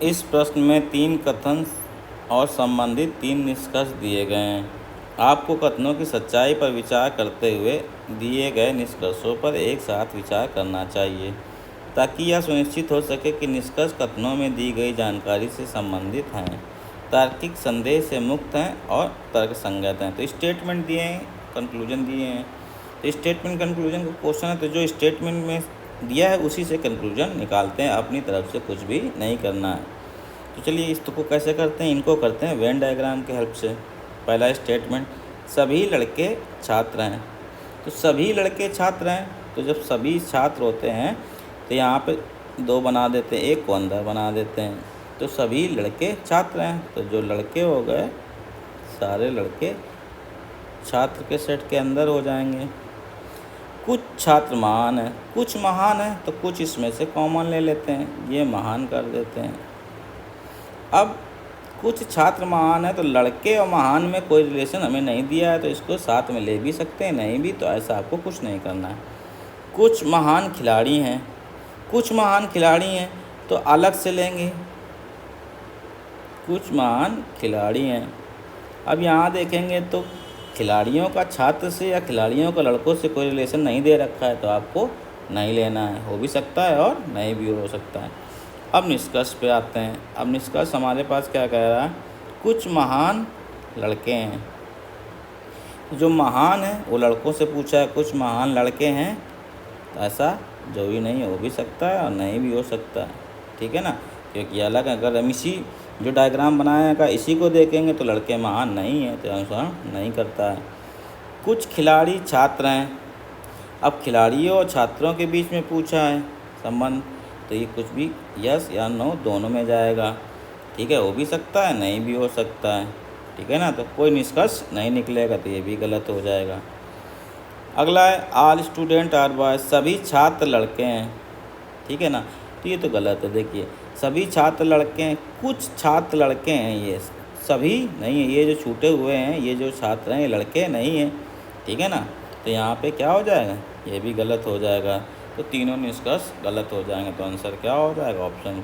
इस प्रश्न में 3 कथन और संबंधित 3 निष्कर्ष दिए गए हैं। आपको कथनों की सच्चाई पर विचार करते हुए दिए गए निष्कर्षों पर एक साथ विचार करना चाहिए, ताकि यह सुनिश्चित हो सके कि निष्कर्ष कथनों में दी गई जानकारी से संबंधित हैं, तार्किक संदेह से मुक्त हैं और तर्कसंगत हैं। तो स्टेटमेंट दिए हैं, कंक्लूजन दिए हैं। तो स्टेटमेंट कंक्लूजन का क्वेश्चन है, तो जो स्टेटमेंट में दिया है उसी से कंक्लूजन निकालते हैं, अपनी तरफ से कुछ भी नहीं करना है। तो चलिए इसको कैसे करते हैं, इनको करते हैं वेन डायग्राम की हेल्प से। पहला स्टेटमेंट, सभी लड़के छात्र हैं। तो सभी लड़के छात्र हैं, तो जब सभी छात्र होते हैं तो यहाँ पे 2 बना देते हैं, एक को अंदर बना देते हैं। तो सभी लड़के छात्र हैं, तो जो लड़के हो गए सारे लड़के छात्र के सेट के अंदर हो जाएंगे। कुछ छात्र महान हैं, कुछ महान हैं, तो कुछ इसमें से कॉमन ले लेते हैं, ये महान कर देते हैं। अब कुछ छात्र महान है, तो लड़के और महान में कोई रिलेशन हमें नहीं दिया है, तो इसको साथ में ले भी सकते हैं, नहीं भी, तो ऐसा आपको कुछ नहीं करना है। कुछ महान खिलाड़ी हैं, कुछ महान खिलाड़ी हैं, तो अलग से लेंगे, कुछ महान खिलाड़ी हैं। अब यहाँ देखेंगे तो खिलाड़ियों का छात्र से या खिलाड़ियों का लड़कों से कोई रिलेशन नहीं दे रखा है, तो आपको नहीं लेना है। हो भी सकता है और नहीं भी हो सकता है। अब निष्कर्ष पे आते हैं। अब निष्कर्ष हमारे पास क्या कह रहा है, कुछ महान लड़के हैं। जो महान है वो लड़कों से पूछा है, कुछ महान लड़के हैं, तो ऐसा जो भी नहीं हो भी सकता है और नहीं भी हो सकता है, ठीक है ना, क्योंकि अलग अगर हम इसी जो डायग्राम बनाया है इसी को देखेंगे तो लड़के महान नहीं है, तो अनुसरण नहीं करता है। कुछ खिलाड़ी छात्र हैं। अब खिलाड़ियों और छात्रों के बीच में पूछा है संबंध, तो ये कुछ भी यस या नो दोनों में जाएगा, ठीक है, हो भी सकता है नहीं भी हो सकता है, ठीक है ना, तो कोई निष्कर्ष नहीं निकलेगा, तो ये भी गलत हो जाएगा। अगला है ऑल स्टूडेंट आर बॉयज, सभी छात्र लड़के हैं, ठीक है ना, तो ये तो गलत है। देखिए सभी छात्र लड़के हैं, कुछ छात्र लड़के हैं, ये सभी नहीं है, ये जो छूटे हुए हैं ये जो छात्र हैं ये लड़के नहीं हैं, ठीक है ना, तो यहाँ पे क्या हो जाएगा, ये भी गलत हो जाएगा। तो तीनों निष्कर्ष गलत हो जाएंगे, तो आंसर क्या हो जाएगा, ऑप्शन